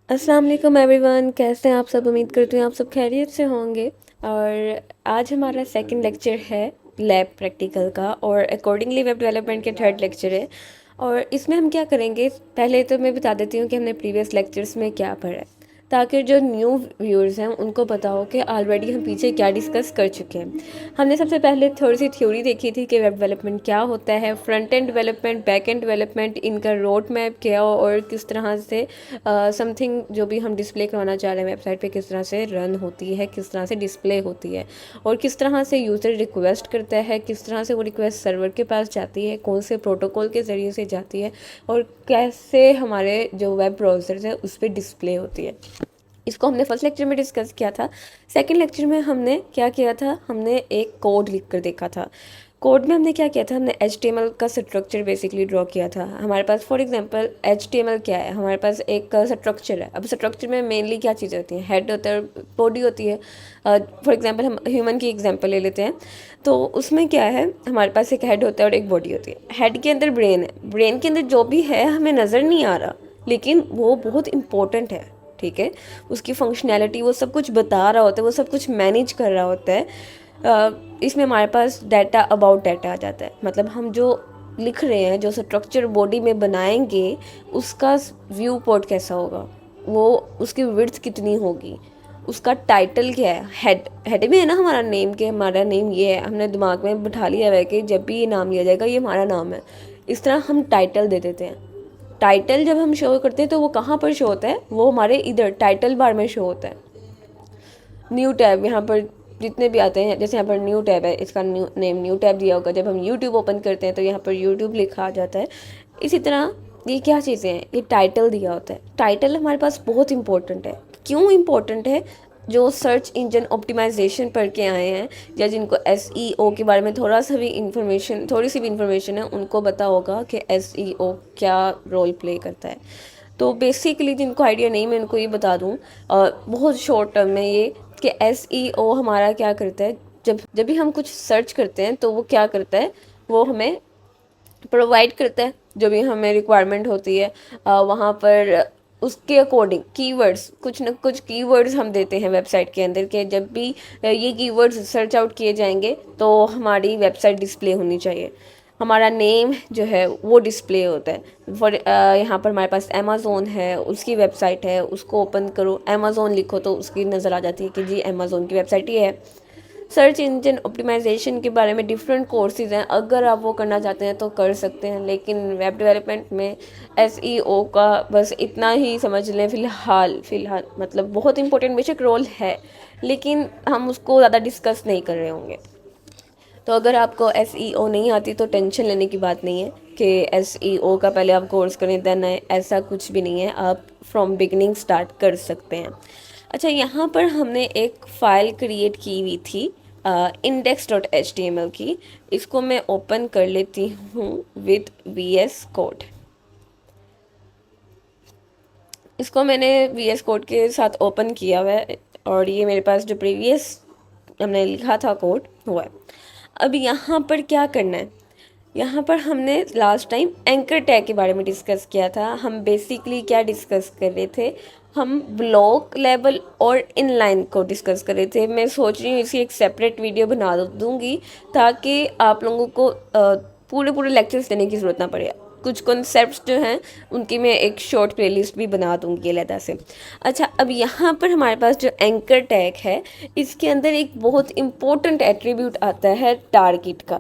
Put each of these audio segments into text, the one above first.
अस्सलाम वालेकुम एवरीवन, कैसे हैं आप सब। उम्मीद करती हूँ आप सब खैरियत से होंगे। और आज हमारा सेकंड लेक्चर है लैब प्रैक्टिकल का, और अकॉर्डिंगली वेब डेवलपमेंट के थर्ड लेक्चर है। और इसमें हम क्या करेंगे, पहले तो मैं बता देती हूँ कि हमने प्रीवियस लेक्चर्स में क्या पढ़ा है, ताकि जो न्यू व्यूअर्स हैं उनको पता हो कि ऑलरेडी हम पीछे क्या डिस्कस कर चुके हैं। हमने सबसे पहले थोड़ी सी थ्योरी देखी थी कि वेब डेवलपमेंट क्या होता है, front end development, back and development, इनका रोड मैप क्या हो, और किस तरह से समथिंग जो भी हम डिस्प्ले करवाना चाह रहे हैं वेबसाइट पे किस तरह से रन होती है, किस तरह से डिस्प्ले होती है, और किस तरह से यूज़र रिक्वेस्ट करता है, किस तरह से वो रिक्वेस्ट सर्वर के पास जाती है, कौन से प्रोटोकॉल के ज़रिए से जाती है, और कैसे हमारे जो वेब ब्राउज़र्स है उस पर डिस्प्ले होती है। इसको हमने फर्स्ट लेक्चर में डिस्कस किया था। सेकंड लेक्चर में हमने क्या किया था, हमने एक कोड लिख कर देखा था। कोड में हमने क्या किया था, हमने HTML का स्ट्रक्चर बेसिकली ड्रॉ किया था। हमारे पास फॉर एग्जांपल HTML क्या है, हमारे पास एक स्ट्रक्चर है। अब स्ट्रक्चर में मेनली क्या चीज़ें होती हैं, हेड होता है, बॉडी होती है। फॉर एग्जांपल हम ह्यूमन की एग्जांपल ले लेते हैं, तो उसमें क्या है, हमारे पास एक हेड होता है और एक बॉडी होती है। हेड के अंदर ब्रेन है, ब्रेन के अंदर जो भी है हमें नज़र नहीं आ रहा, लेकिन वो बहुत इंपॉर्टेंट है। ठीक है, उसकी फंक्शनैलिटी वो सब कुछ बता रहा होता है, वो सब कुछ मैनेज कर रहा होता है। इसमें हमारे पास डाटा अबाउट डाटा आ जाता है, मतलब हम जो लिख रहे हैं, जो स्ट्रक्चर बॉडी में बनाएंगे, उसका व्यू पोर्ट कैसा होगा, वो उसकी विड्थ कितनी होगी, उसका टाइटल क्या है। हेड हेड में है ना हमारा नेम, के हमारा नेम ये है, हमने दिमाग में बिठा लिया है कि जब भी ये नाम लिया जाएगा ये हमारा नाम है। इस तरह हम टाइटल दे देते हैं। टाइटल जब हम शो करते हैं तो वो कहाँ पर शो होता है, वो हमारे इधर टाइटल बार में शो होता है। न्यू टैब यहाँ पर जितने भी आते हैं, जैसे यहाँ पर न्यू टैब है, इसका न्यू नेम न्यू टैब दिया होगा। जब हम यूट्यूब ओपन करते हैं तो यहाँ पर यूट्यूब लिखा आ जाता है। इसी तरह ये क्या चीज़ें हैं, ये टाइटल दिया होता है। टाइटल हमारे पास बहुत इंपॉर्टेंट है। क्यों इंपॉर्टेंट है, जो सर्च इंजन ऑप्टिमाइजेशन पढ़ के आए हैं, या जिनको SEO के बारे में थोड़ा सा भी इंफॉर्मेशन, थोड़ी सी भी इंफॉर्मेशन है, उनको पता होगा कि SEO क्या रोल प्ले करता है। तो बेसिकली जिनको आइडिया नहीं, मैं उनको ये बता दूँ बहुत शॉर्ट टर्म में ये, कि SEO हमारा क्या करता है, जब जब भी हम कुछ सर्च करते हैं तो वो क्या करता है, वो हमें प्रोवाइड करता है जो भी हमें रिक्वायरमेंट होती है। वहाँ पर उसके अकॉर्डिंग कीवर्ड्स, कुछ न कुछ कीवर्ड्स हम देते हैं वेबसाइट के अंदर, के जब भी ये कीवर्ड्स सर्च आउट किए जाएंगे तो हमारी वेबसाइट डिस्प्ले होनी चाहिए। हमारा नेम जो है वो डिस्प्ले होता है। फॉर यहाँ पर हमारे पास अमेज़ोन है, उसकी वेबसाइट है, उसको ओपन करो, अमेज़ोन लिखो तो उसकी नज़र आ जाती है कि जी अमेज़ोन की वेबसाइट ये है। सर्च इंजन ऑप्टिमाइजेशन के बारे में डिफरेंट कोर्सेज हैं, अगर आप वो करना चाहते हैं तो कर सकते हैं, लेकिन वेब डेवलपमेंट में SEO का बस इतना ही समझ लें फ़िलहाल, मतलब बहुत इंपॉर्टेंट बेशक रोल है, लेकिन हम उसको ज़्यादा डिस्कस नहीं कर रहे होंगे। तो अगर आपको SEO नहीं आती तो टेंशन लेने की बात नहीं है कि SEO का पहले आप कोर्स करें देन आए, ऐसा कुछ भी नहीं है। आप फ्रॉम बिगनिंग स्टार्ट कर सकते हैं। अच्छा, यहाँ पर हमने एक फ़ाइल क्रिएट की हुई थी index.html की। इसको मैं ओपन कर लेती हूँ विद VS कोड। इसको मैंने VS कोड के साथ ओपन किया हुआ है, और ये मेरे पास जो प्रीवियस हमने लिखा था कोड हुआ है। अब यहाँ पर क्या करना है, यहाँ पर हमने लास्ट टाइम एंकर टैग के बारे में डिस्कस किया था। हम बेसिकली क्या डिस्कस कर रहे थे, हम ब्लॉक लेवल और इनलाइन को डिस्कस कर रहे थे। मैं सोच रही हूँ इसी एक सेपरेट वीडियो बना दूँगी, ताकि आप लोगों को पूरे पूरे लेक्चर्स देने की ज़रूरत ना पड़े। कुछ कॉन्सेप्ट्स जो हैं उनकी मैं एक शॉर्ट प्लेलिस्ट भी बना दूँगी अलहदा से। अच्छा, अब यहाँ पर हमारे पास जो एंकर टैग है, इसके अंदर एक बहुत इम्पोर्टेंट एट्रीब्यूट आता है टारगेट का।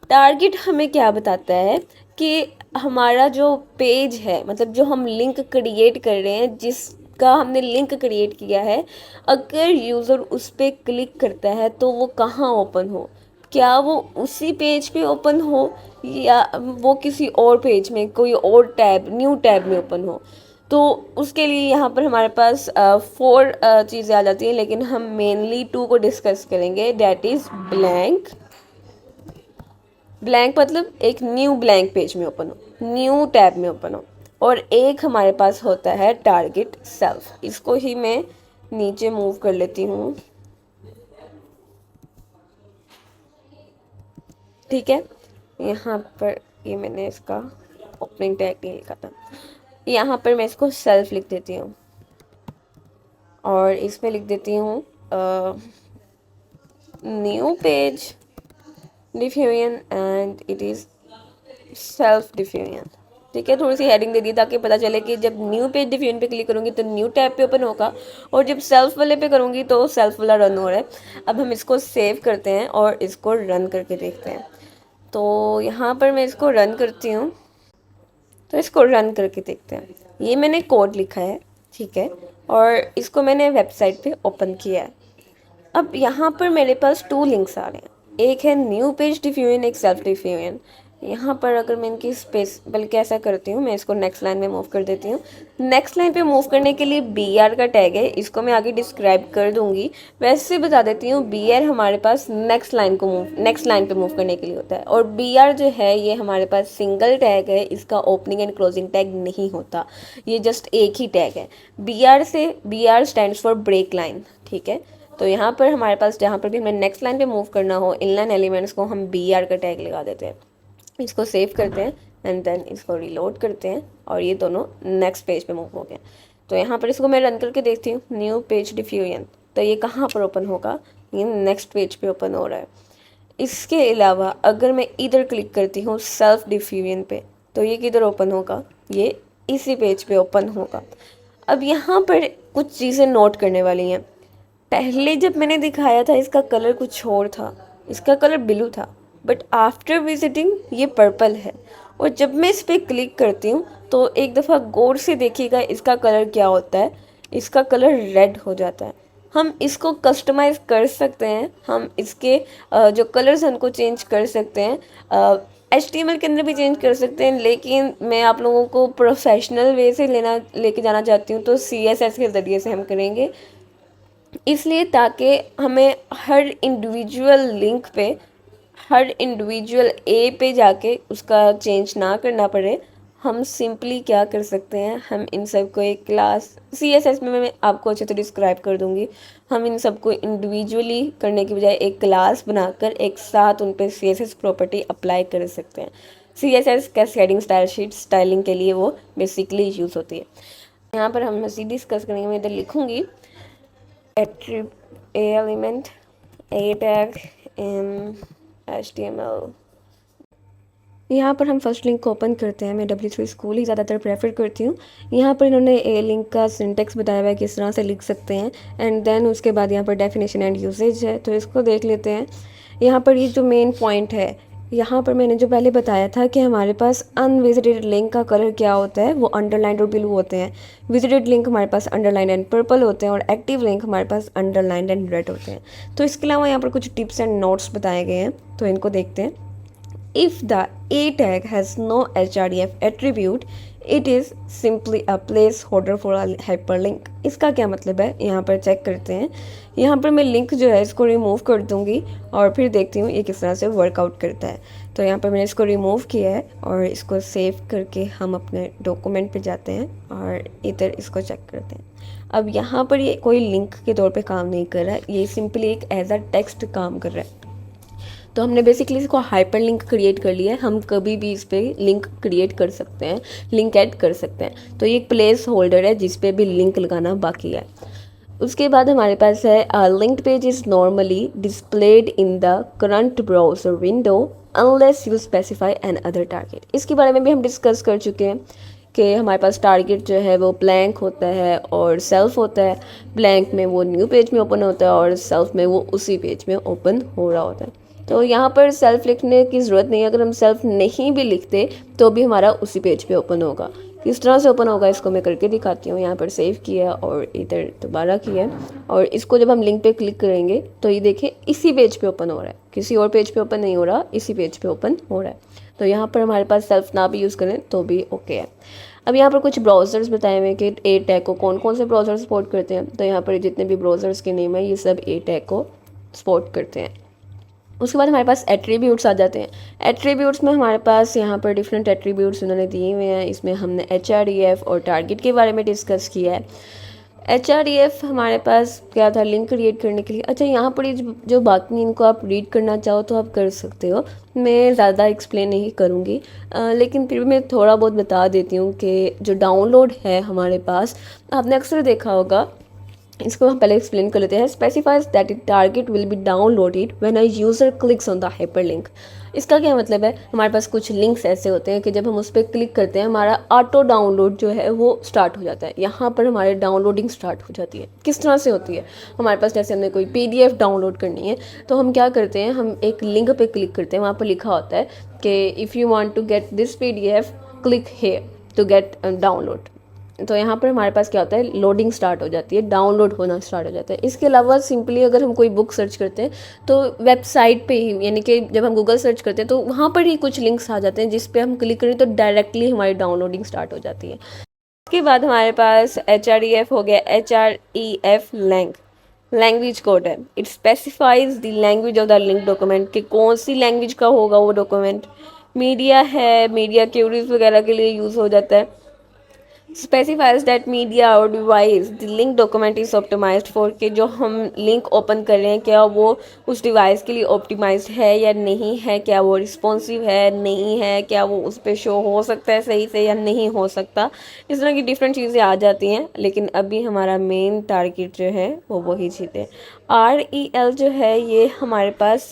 टारगेट हमें क्या बताता है कि हमारा जो पेज है, मतलब जो हम लिंक क्रिएट कर रहे हैं, जिसका हमने लिंक क्रिएट किया है, अगर यूज़र उस पर क्लिक करता है तो वो कहाँ ओपन हो, क्या वो उसी पेज पे ओपन हो, या वो किसी और पेज में, कोई और टैब, न्यू टैब में ओपन हो। तो उसके लिए यहाँ पर हमारे पास 4 चीज़ें आ जाती हैं, लेकिन हम मेनली 2 को डिस्कस करेंगे, डैट इज़ ब्लैंक। ब्लैंक मतलब एक न्यू ब्लैंक पेज में ओपन हो, न्यू टैब में ओपन हो। और एक हमारे पास होता है टारगेट सेल्फ। इसको ही मैं नीचे मूव कर लेती हूँ, ठीक है। यहाँ पर ये मैंने इसका ओपनिंग टैग नहीं लिखा था, यहाँ पर मैं इसको सेल्फ लिख देती हूँ। और इसमें लिख देती हूँ new page diffusion and it is self diffusion. ठीक है, थोड़ी सी हेडिंग दे दी ताकि पता चले कि जब न्यू पेज डिफ्यूजन पे क्लिक करूँगी तो न्यू टैब पे ओपन होगा, और जब सेल्फ वाले पे करूँगी तो सेल्फ वाला रन हो रहा है। अब हम इसको सेव करते हैं और इसको रन करके देखते हैं। तो यहाँ पर मैं इसको रन करती हूँ, तो इसको रन करके देखते हैं। ये मैंने कोड लिखा है, ठीक है, और इसको मैंने वेबसाइट पे ओपन किया है। अब यहाँ पर मेरे पास 2 लिंक्स आ रहे हैं, एक है न्यू पेज डिफ्यूजन, एक सेल्फ डिफ्यूजन। यहाँ पर अगर मैं इनकी स्पेस, बल्कि ऐसा करती हूँ, मैं इसको नेक्स्ट लाइन में मूव कर देती हूँ। नेक्स्ट लाइन पे मूव करने के लिए BR का टैग है, इसको मैं आगे डिस्क्राइब कर दूंगी। वैसे बता देती हूँ, BR हमारे पास नेक्स्ट लाइन पे मूव करने के लिए होता है, और BR जो है ये हमारे पास सिंगल टैग है, इसका ओपनिंग एंड क्लोजिंग टैग नहीं होता, ये जस्ट एक ही टैग है। BR stands for break line, ठीक है। तो यहाँ पर हमारे पास जहाँ पर भी हमें नेक्स्ट लाइन पे मूव करना हो, इनलाइन एलिमेंट्स को हम BR का टैग लगा देते हैं। इसको सेव करते हैं एंड देन इसको रीलोड करते हैं, और ये दोनों नेक्स्ट पेज पे मूव हो गए। तो यहाँ पर इसको मैं रन करके देखती हूँ, न्यू पेज डिफ्यूजन, तो ये कहाँ पर ओपन होगा, ये नेक्स्ट पेज पे ओपन हो रहा है। इसके अलावा अगर मैं इधर क्लिक करती हूँ सेल्फ डिफ्यूजन पे, तो ये किधर ओपन होगा, ये इसी पेज पे ओपन होगा। अब यहाँ पर कुछ चीज़ें नोट करने वाली हैं। पहले जब मैंने दिखाया था इसका कलर कुछ और था, इसका कलर ब्लू था, बट आफ्टर विजिटिंग ये पर्पल है। और जब मैं इस पर क्लिक करती हूँ तो एक दफ़ा गौर से देखिएगा इसका कलर क्या होता है, इसका कलर रेड हो जाता है। हम इसको कस्टमाइज़ कर सकते हैं, हम इसके जो कलर्स हैं उनको चेंज कर सकते हैं, HTML के अंदर भी चेंज कर सकते हैं, लेकिन मैं आप लोगों को प्रोफेशनल वे से लेके जाना चाहती हूँ, तो CSS के ज़रिए से हम करेंगे, इसलिए ताकि हमें हर इंडिविजुअल लिंक पे, हर इंडिविजुअल पे जाके उसका चेंज ना करना पड़े। हम सिंपली क्या कर सकते हैं, हम इन सब को एक क्लास CSS में मैं आपको अच्छे से डिस्क्राइब कर दूंगी, हम इन सब को इंडिविजुअली करने की बजाय एक क्लास बनाकर एक साथ उन पर CSS प्रॉपर्टी अप्लाई कर सकते हैं। CSS cascading style sheet styling के लिए वो बेसिकली यूज़ होती है। यहाँ पर हम मज़ीद डिस्कस करेंगे, मैं इधर लिखूँगी element A tag in HTML। यहाँ पर हम फर्स्ट लिंक को ओपन करते हैं, मैं W3 स्कूल ही ज़्यादातर प्रेफर करती हूँ। यहाँ पर इन्होंने A लिंक का सिंटेक्स बताया हुआ है किस तरह से लिख सकते हैं, एंड देन उसके बाद यहाँ पर डेफिनेशन एंड यूसेज है, तो इसको देख लेते हैं। यहाँ पर ये जो मेन पॉइंट है, यहाँ पर मैंने जो पहले बताया था कि हमारे पास अनविजिटेड लिंक का कलर क्या होता है, वो अंडरलाइन और ब्लू होते हैं। विजिटेड लिंक हमारे पास अंडरलाइन एंड पर्पल होते हैं, और एक्टिव लिंक हमारे पास अंडरलाइन एंड रेड होते हैं। तो इसके अलावा यहाँ पर कुछ टिप्स एंड नोट्स बताए गए हैं, तो इनको देखते हैं। If the A tag has no href attribute, it is simply a placeholder for a hyperlink। इसका क्या मतलब है, यहाँ पर चेक करते हैं। यहाँ पर मैं लिंक जो है इसको रिमूव कर दूँगी और फिर देखती हूँ ये किस तरह से वर्कआउट करता है। तो यहाँ पर मैंने इसको रिमूव किया है और इसको सेव करके हम अपने डॉक्यूमेंट पे जाते हैं और इधर इसको चेक करते हैं। अब यहाँ पर ये कोई लिंक के तौर पे काम नहीं कर रहा है, ये सिंपली एक एज अ टेक्स्ट काम कर रहा है। तो हमने बेसिकली इसको हाइपर लिंक क्रिएट कर लिया है, हम कभी भी इस पर लिंक क्रिएट कर सकते हैं, लिंक ऐड कर सकते हैं। तो ये एक प्लेस होल्डर है जिस पे भी लिंक लगाना बाकी है। उसके बाद हमारे पास है linked page is normally displayed in the current browser window unless you specify an other target. इसके बारे में भी हम डिस्कस कर चुके हैं कि हमारे पास टारगेट जो है वो ब्लैंक होता है और सेल्फ होता है। ब्लैंक में वो न्यू पेज में ओपन होता है और सेल्फ में वो उसी पेज में ओपन हो रहा होता है। तो यहाँ पर सेल्फ लिखने की ज़रूरत नहीं है, अगर हम सेल्फ नहीं भी लिखते तो भी हमारा उसी पेज पे ओपन होगा। किस तरह से ओपन होगा इसको मैं करके दिखाती हूँ। यहाँ पर सेव किया और इधर दोबारा किया, और इसको जब हम लिंक पे क्लिक करेंगे तो ये देखिए इसी पेज पे ओपन हो रहा है, किसी और पेज पे ओपन नहीं हो रहा, इसी पेज पे ओपन हो रहा है। तो यहाँ पर हमारे पास सेल्फ ना भी यूज़ करें तो भी ओके है। अब यहाँ पर कुछ ब्राउज़र्स बताए हुए हैं कि A टैग को कौन कौन से ब्राउज़र सपोर्ट करते हैं। तो यहाँ पर जितने भी ब्राउज़र्स के नेम है ये सब A टैग को सपोर्ट करते हैं। उसके बाद हमारे पास एट्रीब्यूट्स आ जाते हैं। एट्रीब्यूट्स में हमारे पास यहाँ पर डिफरेंट एट्रीब्यूट्स उन्होंने दिए हुए हैं। इसमें हमने href और टारगेट के बारे में डिस्कस किया है। href हमारे पास क्या था, लिंक क्रिएट करने के लिए। अच्छा, यहाँ पर जो बाकी इनको आप रीड करना चाहो तो आप कर सकते हो, मैं ज़्यादा एक्सप्लेन नहीं करूँगी, लेकिन फिर भी मैं थोड़ा बहुत बता देती हूँ कि जो डाउनलोड है हमारे पास, आपने अक्सर देखा होगा इसको हम पहले एक्सप्लेन कर लेते हैं। Specifies that it target will be downloaded when a user clicks on the hyperlink. इसका क्या मतलब है, हमारे पास कुछ लिंक्स ऐसे होते हैं कि जब हम उस पर क्लिक करते हैं हमारा ऑटो डाउनलोड जो है वो स्टार्ट हो जाता है। यहाँ पर हमारे डाउनलोडिंग स्टार्ट हो जाती है। किस तरह से होती है, हमारे पास जैसे हमने कोई PDF डाउनलोड करनी है तो हम क्या करते हैं, हम एक लिंक पे क्लिक करते हैं, वहाँ पर लिखा होता है कि if you want to get this PDF click here to get download. तो यहाँ पर हमारे पास क्या होता है, लोडिंग स्टार्ट हो जाती है, डाउनलोड होना स्टार्ट हो जाता है। इसके अलावा सिंपली अगर हम कोई बुक सर्च करते हैं तो वेबसाइट पे ही, यानी कि जब हम गूगल सर्च करते हैं तो वहाँ पर ही कुछ लिंक्स आ जाते हैं जिस पे हम क्लिक करें तो डायरेक्टली हमारी डाउनलोडिंग स्टार्ट हो जाती है। उसके बाद हमारे पास HREF हो गया। HREF लैंग्वेज कोड है। It specifies the language of the link document, कि कौन सी लैंग्वेज का होगा वो डॉक्यूमेंट। मीडिया है, मीडिया क्यूरीज वगैरह के लिए यूज़ हो जाता है। स्पेसिफाइज दैट मीडिया और device the link document is optimized for, कि जो हम लिंक ओपन कर रहे हैं क्या वो उस डिवाइस के लिए ऑप्टिमाइज्ड है या नहीं है, क्या वो रिस्पॉन्सिव है नहीं है, क्या वो उस पर शो हो सकता है सही से या नहीं हो सकता। इस तरह की डिफरेंट चीज़ें आ जाती हैं, लेकिन अभी हमारा मेन टारगेट जो है वो वही चीज़ें। REL जो है ये हमारे पास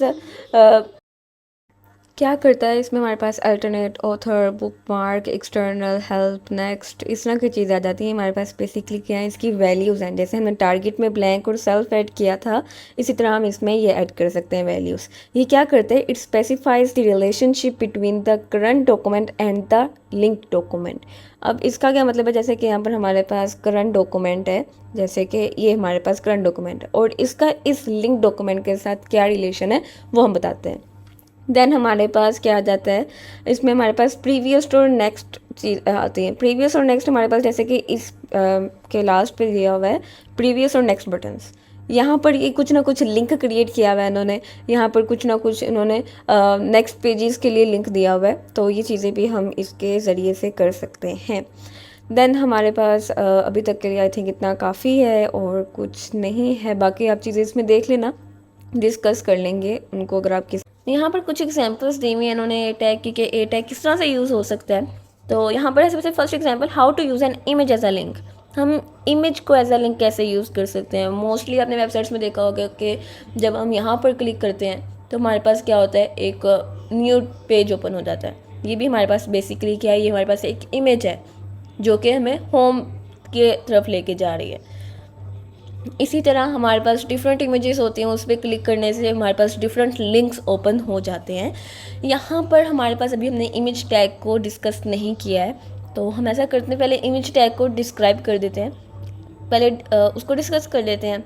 क्या करता है, इसमें हमारे पास alternate, author, bookmark, external help, next, इस तरह की चीज़ें आ जाती हैं। हमारे पास बेसिकली क्या है, इसकी वैल्यूज़ हैं। जैसे हमने टारगेट में ब्लैंक और सेल्फ ऐड किया था, इसी तरह हम इसमें ये ऐड कर सकते हैं वैल्यूज़। ये क्या करते हैं, it specifies the relationship between the current document and the link document. अब इसका क्या मतलब है, जैसे कि यहाँ पर हमारे पास करंट डॉक्यूमेंट है, जैसे कि ये हमारे पास करंट डॉक्यूमेंट है और इसका इस लिंक डॉक्यूमेंट के साथ क्या रिलेशन है वो हम बताते हैं। देन हमारे पास क्या आ जाता है, इसमें हमारे पास प्रीवियस और नेक्स्ट चीज़ आती है। प्रीवियस और नेक्स्ट हमारे पास जैसे कि इस के लास्ट पे दिया हुआ है प्रीवियस और नेक्स्ट बटन्स। यहाँ पर ये कुछ ना कुछ लिंक क्रिएट किया हुआ है इन्होंने, यहाँ पर कुछ ना कुछ इन्होंने नेक्स्ट पेजेस के लिए लिंक दिया हुआ है, तो ये चीज़ें भी हम इसके ज़रिए से कर सकते हैं। देन हमारे पास अभी तक के लिए आई थिंक इतना काफ़ी है और कुछ नहीं है। बाकी आप चीज़ें इसमें देख लेना, डिस्कस कर लेंगे उनको अगर आप किस। यहाँ पर कुछ एग्जांपल्स दी हुई हैं इन्होंने ए टैग की, कि ए टैग किस तरह से यूज़ हो सकता है। तो यहाँ पर है सबसे first example, how to use an image as a link. हम इमेज को एज अ लिंक कैसे यूज़ कर सकते हैं। मोस्टली आपने वेबसाइट्स में देखा होगा कि जब हम यहाँ पर क्लिक करते हैं तो हमारे पास क्या होता है, एक न्यू पेज ओपन हो जाता है। ये भी हमारे पास बेसिकली क्या है, ये हमारे पास एक इमेज है जो कि हमें होम के तरफ लेके जा रही है। इसी तरह हमारे पास डिफरेंट इमेजेस होती हैं, उस पर क्लिक करने से हमारे पास डिफरेंट लिंक्स ओपन हो जाते हैं। यहाँ पर हमारे पास अभी हमने इमेज टैग को डिस्कस नहीं किया है, तो हम ऐसा करते हैं पहले इमेज टैग को डिस्क्राइब कर देते हैं, पहले उसको डिस्कस कर लेते हैं।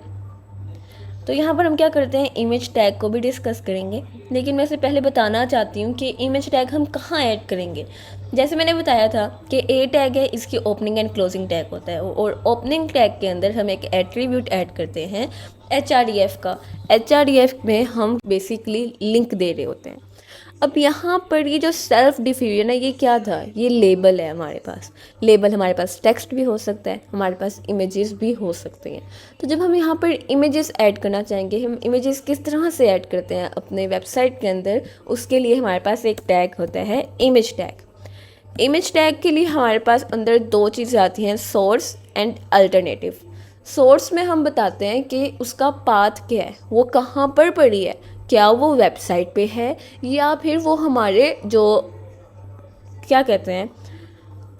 तो यहाँ पर हम क्या करते हैं, इमेज टैग को भी डिस्कस करेंगे, लेकिन मैं इससे पहले बताना चाहती हूँ कि इमेज टैग हम कहाँ ऐड करेंगे। जैसे मैंने बताया था कि ए टैग है, इसकी ओपनिंग एंड क्लोजिंग टैग होता है, और ओपनिंग टैग के अंदर हम एक एट्रीब्यूट ऐड करते हैं HREF का। HREF में हम बेसिकली लिंक दे रहे होते हैं। अब यहाँ पर ये जो सेल्फ डिफ्यूजन है ये क्या था, ये लेबल है हमारे पास। लेबल हमारे पास टेक्स्ट भी हो सकता है, हमारे पास इमेजेस भी हो सकते हैं। तो जब हम यहाँ पर इमेजेस ऐड करना चाहेंगे, हम इमेजेस किस तरह से ऐड करते हैं अपने वेबसाइट के अंदर, उसके लिए हमारे पास एक टैग होता है इमेज टैग। इमेज टैग के लिए हमारे पास अंदर दो चीज़ें आती हैं, सोर्स एंड अल्टरनेटिव। सोर्स में हम बताते हैं कि उसका पाथ क्या है, वो कहाँ पर पड़ी है, क्या वो वेबसाइट पे है या फिर वो हमारे जो क्या कहते हैं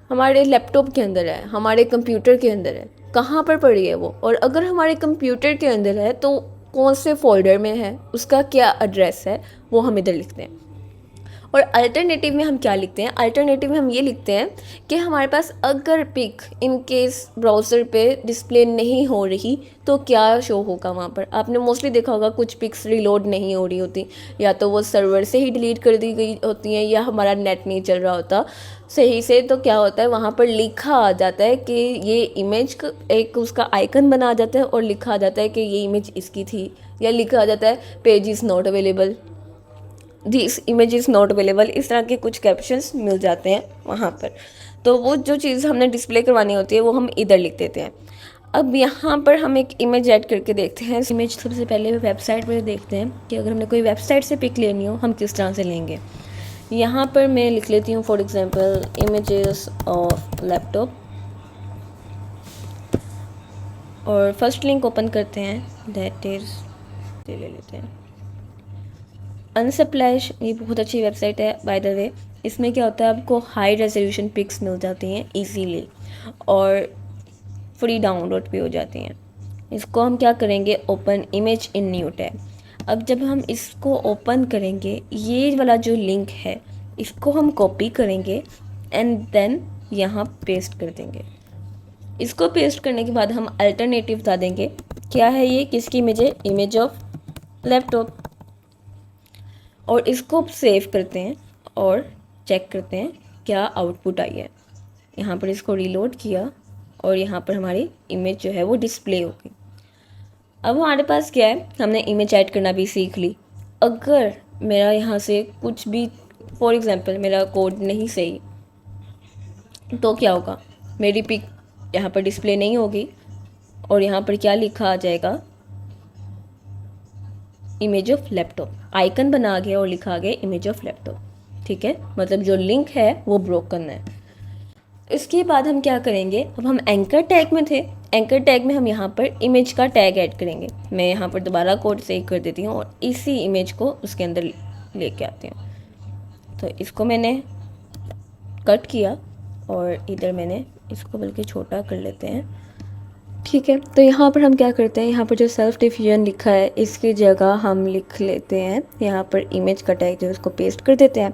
हमारे लैपटॉप के अंदर है, हमारे कंप्यूटर के अंदर है, कहाँ पर पड़ी है वो। और अगर हमारे कंप्यूटर के अंदर है तो कौन से फोल्डर में है, उसका क्या एड्रेस है, वो हम इधर लिखते हैं। और अल्टरनेटिव में हम क्या लिखते हैं, अल्टरनेटिव में हम ये लिखते हैं कि हमारे पास अगर पिक इन केस ब्राउज़र पे डिस्प्ले नहीं हो रही तो क्या शो होगा वहाँ पर। आपने मोस्टली देखा होगा कुछ पिक्स रिलोड नहीं हो रही होती, या तो वो सर्वर से ही डिलीट कर दी गई होती हैं या हमारा नेट नहीं चल रहा होता सही से। तो क्या होता है, वहाँ पर लिखा आ जाता है कि ये इमेज एक उसका आइकन बना आ जाता है और लिखा आ जाता है कि ये इमेज इसकी थी, या लिखा आ जाता है page is not available, this image is not available. इस तरह के कुछ कैप्शंस मिल जाते हैं वहाँ पर। तो वो जो चीज़ हमने डिस्प्ले करवानी होती है वो हम इधर लिख देते हैं। अब यहाँ पर हम एक इमेज ऐड करके देखते हैं। इमेज सबसे पहले वेबसाइट पर देखते हैं कि अगर हमने कोई वेबसाइट से पिक लेनी हो हम किस तरह से लेंगे। यहाँ पर मैं लिख लेती हूँ for example images of laptop. और फर्स्ट लिंक ओपन करते हैं, दैट इज़ ले लेते हैं अनसप्लैश। ये बहुत अच्छी वेबसाइट है बाय द वे। इसमें क्या होता है, आपको हाई रेजोल्यूशन पिक्स मिल जाती हैं इजीली और फ्री डाउनलोड भी हो जाती हैं। इसको हम क्या करेंगे, open image in new tab. अब जब हम इसको ओपन करेंगे, ये वाला जो लिंक है इसको हम कॉपी करेंगे एंड देन यहाँ पेस्ट कर देंगे। इसको पेस्ट करने के बाद हम अल्टरनेटिव बता देंगे क्या है ये, किसकी इमेज है, इमेज ऑफ लैपटॉप। और इसको सेव करते हैं और चेक करते हैं क्या आउटपुट आई है। यहाँ पर इसको रीलोड किया और यहाँ पर हमारी इमेज जो है वो डिस्प्ले हो गई। अब हमारे पास क्या है, हमने इमेज ऐड करना भी सीख ली। अगर मेरा यहाँ से कुछ भी, फॉर एग्जांपल मेरा कोड नहीं सही, तो क्या होगा, मेरी पिक यहाँ पर डिस्प्ले नहीं होगी और यहाँ पर क्या लिखा आ जाएगा, इमेज ऑफ लैपटॉप। आइकन बना गया और लिखा आ गया इमेज ऑफ लैपटॉप। ठीक है, मतलब जो लिंक है वो ब्रोकन है। इसके बाद हम क्या करेंगे, अब हम एंकर टैग में थे, एंकर टैग में हम यहाँ पर इमेज का टैग ऐड करेंगे। मैं यहाँ पर दोबारा कोड सेव कर देती हूँ और इसी इमेज को उसके अंदर लेके आती हूँ। तो इसको मैंने कट किया और इधर मैंने इसको बल्कि छोटा कर लेते हैं। ठीक है, तो यहाँ पर हम क्या करते हैं, यहाँ पर जो सेल्फ डिफ्यूजन लिखा है इसकी जगह हम लिख लेते हैं यहाँ पर इमेज का टैग जो है उसको पेस्ट कर देते हैं।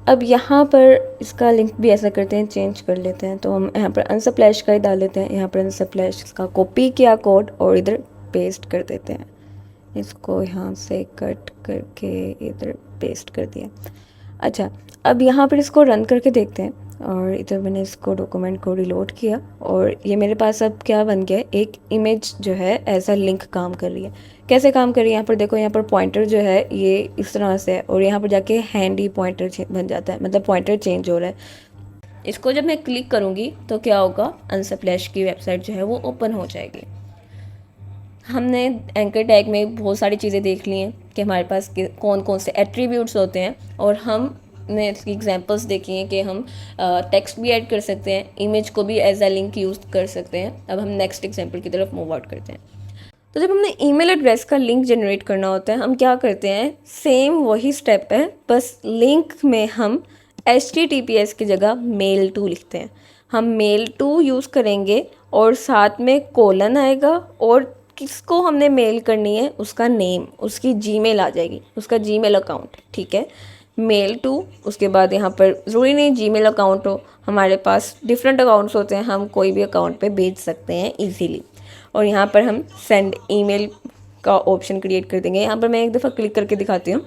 अब यहाँ पर इसका लिंक भी ऐसा करते हैं, चेंज कर लेते हैं। तो हम यहाँ पर अनसप्लैश का ही डाल देते हैं, यहाँ पर अनसप्लैश का कॉपी किया कोड और इधर पेस्ट कर देते हैं। इसको यहाँ से कट करके इधर पेस्ट कर दिया। अच्छा, अब यहाँ पर इसको रन करके देखते हैं और इधर मैंने इसको डॉक्यूमेंट को रिलोड किया और ये मेरे पास अब क्या बन गया, एक इमेज जो है ऐसा लिंक काम कर रही है। कैसे काम कर रही है, यहाँ पर देखो, यहाँ पर पॉइंटर जो है ये इस तरह से है और यहाँ पर जाके हैंडी पॉइंटर बन जाता है, मतलब पॉइंटर चेंज हो रहा है। इसको जब मैं क्लिक करूँगी तो क्या होगा, अनसप्लैश की वेबसाइट जो है वो ओपन हो जाएगी। हमने एंकर टैग में बहुत सारी चीज़ें देख ली हैं कि हमारे पास कौन कौन से एट्रीब्यूट्स होते हैं और हमने इसकी एग्जांपल्स देखी हैं कि हम टेक्स्ट भी ऐड कर सकते हैं, इमेज को भी एज अ लिंक यूज़ कर सकते हैं। अब हम नेक्स्ट एग्जांपल की तरफ मूव आउट करते हैं। तो जब हमने ईमेल एड्रेस का लिंक जनरेट करना होता है, हम क्या करते हैं, सेम वही स्टेप है, बस लिंक में हम HTTPS की जगह मेल टू लिखते हैं। हम मेल टू यूज़ करेंगे और साथ में कोलन आएगा और किसको हमने मेल करनी है उसका नेम, उसकी जीमेल आ जाएगी, उसका जीमेल अकाउंट। ठीक है, मेल टू, उसके बाद यहाँ पर ज़रूरी नहीं जीमेल अकाउंट हो, हमारे पास डिफरेंट अकाउंट्स होते हैं, हम कोई भी अकाउंट पे भेज सकते हैं इजीली। और यहाँ पर हम सेंड ईमेल का ऑप्शन क्रिएट कर देंगे। यहाँ पर मैं एक दफ़ा क्लिक करके दिखाती हूँ।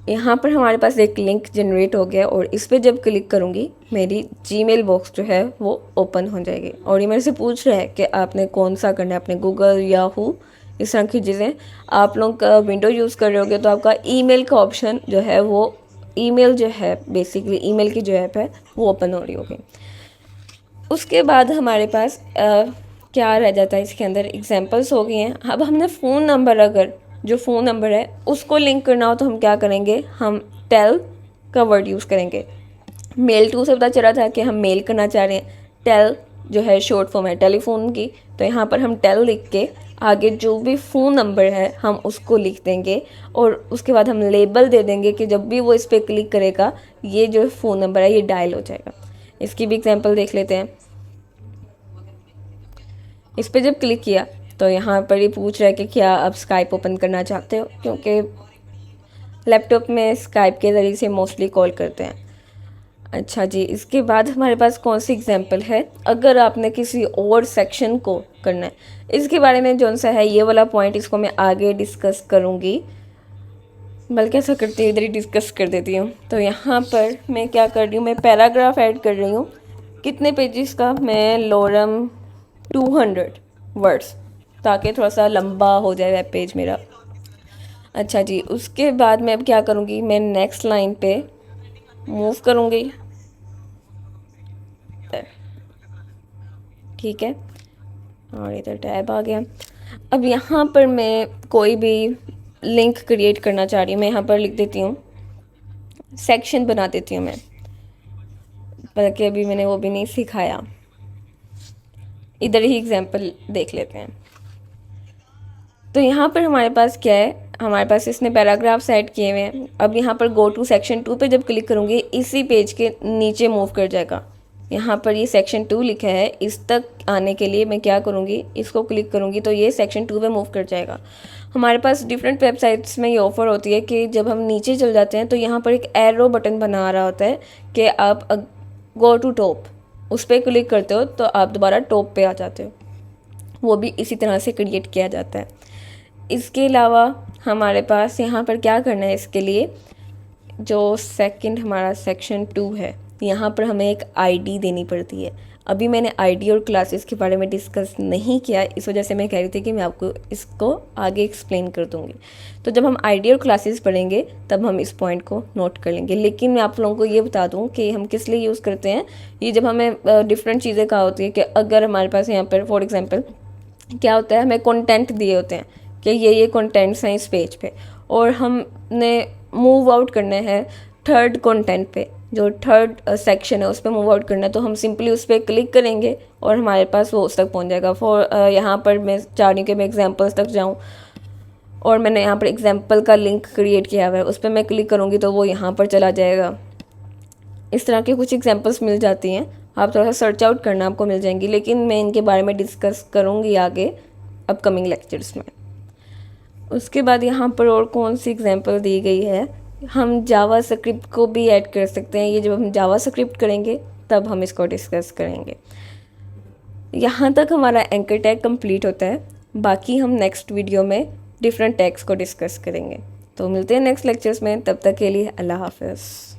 यहाँ पर हमारे पास एक लिंक जनरेट हो गया और इस पर जब क्लिक करूँगी मेरी जीमेल बॉक्स जो है वो ओपन हो जाएगी और ये मेरे से पूछ रहा है कि आपने कौन सा करना है, अपने गूगल, याहू, इस तरह की चीज़ें। आप लोग का विंडो यूज़ कर रहे होगे तो आपका ईमेल का ऑप्शन जो है वो, ईमेल जो है बेसिकली ईमेल की जो ऐप है वो ओपन हो रही होगी। उसके बाद हमारे पास क्या रह जाता है, इसके अंदर एग्जांपल्स हो गई हैं। अब हमने फ़ोन नंबर, अगर जो फ़ोन नंबर है उसको लिंक करना हो तो हम क्या करेंगे, हम टेल का वर्ड यूज़ करेंगे। मेल टू से पता चला था कि हम मेल करना चाह रहे हैं, टेल जो है शॉर्ट फॉर्म है टेलीफोन की, तो यहाँ पर हम टेल लिख के आगे जो भी फ़ोन नंबर है हम उसको लिख देंगे और उसके बाद हम लेबल दे देंगे कि जब भी वो इस पर क्लिक करेगा ये जो फ़ोन नंबर है ये डायल हो जाएगा। इसकी भी एग्जांपल देख लेते हैं। इस पर जब क्लिक किया तो यहाँ पर ये पूछ रहा है कि क्या आप स्काइप ओपन करना चाहते हो, क्योंकि लैपटॉप में स्काइप के ज़रिए से मोस्टली कॉल करते हैं। अच्छा जी, इसके बाद हमारे पास कौन सी एग्जांपल है, अगर आपने किसी और सेक्शन को करना है, इसके बारे में जो सा है ये वाला पॉइंट, इसको मैं आगे डिस्कस करूँगी, बल्कि ऐसा करती हूँ इधर ही डिस्कस कर देती हूँ। तो यहाँ पर मैं क्या कर रही हूँ, मैं पैराग्राफ ऐड कर रही हूँ। कितने पेजेस का, मैं लोरम 200 वर्ड्स, ताकि थोड़ा सा लंबा हो जाए वेब पेज मेरा। अच्छा जी, उसके बाद मैं अब क्या करूँगी, मैं नेक्स्ट लाइन पे मूव करूँगी। ठीक है, और इधर टैब आ गया। अब यहाँ पर मैं कोई भी लिंक क्रिएट करना चाह रही हूँ, मैं यहाँ पर लिख देती हूँ, सेक्शन बना देती हूँ मैं, बल्कि अभी मैंने वो भी नहीं सिखाया। इधर ही एग्जांपल देख लेते हैं। तो यहाँ पर हमारे पास क्या है, हमारे पास इसने पैराग्राफ्स ऐड किए हुए हैं। अब यहाँ पर गो टू सेक्शन 2 पे जब क्लिक करूँगी, इसी पेज के नीचे मूव कर जाएगा। यहाँ पर ये सेक्शन 2 लिखा है, इस तक आने के लिए मैं क्या करूँगी, इसको क्लिक करूँगी तो ये सेक्शन 2 पे मूव कर जाएगा। हमारे पास डिफरेंट वेबसाइट्स में ये ऑफ़र होती है कि जब हम नीचे चल जाते हैं तो यहाँ पर एक एरो बटन बना रहा होता है कि आप गो टू टॉप, उस पर क्लिक करते हो तो आप दोबारा टॉप पे आ जाते हो। वो भी इसी तरह से क्रिएट किया जाता है। इसके अलावा हमारे पास यहाँ पर क्या करना है, इसके लिए जो सेकंड हमारा सेक्शन 2 है, यहाँ पर हमें एक आईडी देनी पड़ती है। अभी मैंने आईडी और क्लासेस के बारे में डिस्कस नहीं किया, इस वजह से मैं कह रही थी कि मैं आपको इसको आगे एक्सप्लेन कर दूँगी। तो जब हम आईडी और क्लासेस पढ़ेंगे तब हम इस पॉइंट को नोट कर लेंगे। लेकिन मैं आप लोगों को ये बता दूँ कि हम किस लिए यूज़ करते हैं। ये जब हमें डिफरेंट चीज़ें कहा होती है कि अगर हमारे पास यहाँ पर फॉर एग्ज़ाम्पल क्या होता है, हमें कंटेंट दिए होते हैं कि ये कंटेंट्स हैं इस पेज पे, और हमने मूव आउट करना है थर्ड कंटेंट पे, जो थर्ड सेक्शन है उस पर मूव आउट करना है। तो हम सिंपली उस पर क्लिक करेंगे और हमारे पास वो उस तक पहुंच जाएगा। यहाँ पर मैं चाह रही हूँ कि मैं एग्जांपल्स तक जाऊँ, और मैंने यहाँ पर एग्जांपल का लिंक क्रिएट किया हुआ है, उस पर मैं क्लिक करूँगी तो वो यहाँ पर चला जाएगा। इस तरह के कुछ एग्जांपल्स मिल जाती हैं, आप थोड़ा सा सर्च आउट करना, आपको मिल जाएंगी। लेकिन मैं इनके बारे में डिस्कस करूँगी आगे अपकमिंग लेक्चर्स में। उसके बाद यहाँ पर और कौन सी एग्जांपल दी गई है, हम जावा स्क्रिप्ट को भी ऐड कर सकते हैं। ये जब हम जावा स्क्रिप्ट करेंगे तब हम इसको डिस्कस करेंगे। यहाँ तक हमारा एंकर टैग कंप्लीट होता है। बाकी हम नेक्स्ट वीडियो में डिफरेंट टैग्स को डिस्कस करेंगे। तो मिलते हैं नेक्स्ट लेक्चर्स में, तब तक के लिए अल्लाह हाफ़िज़।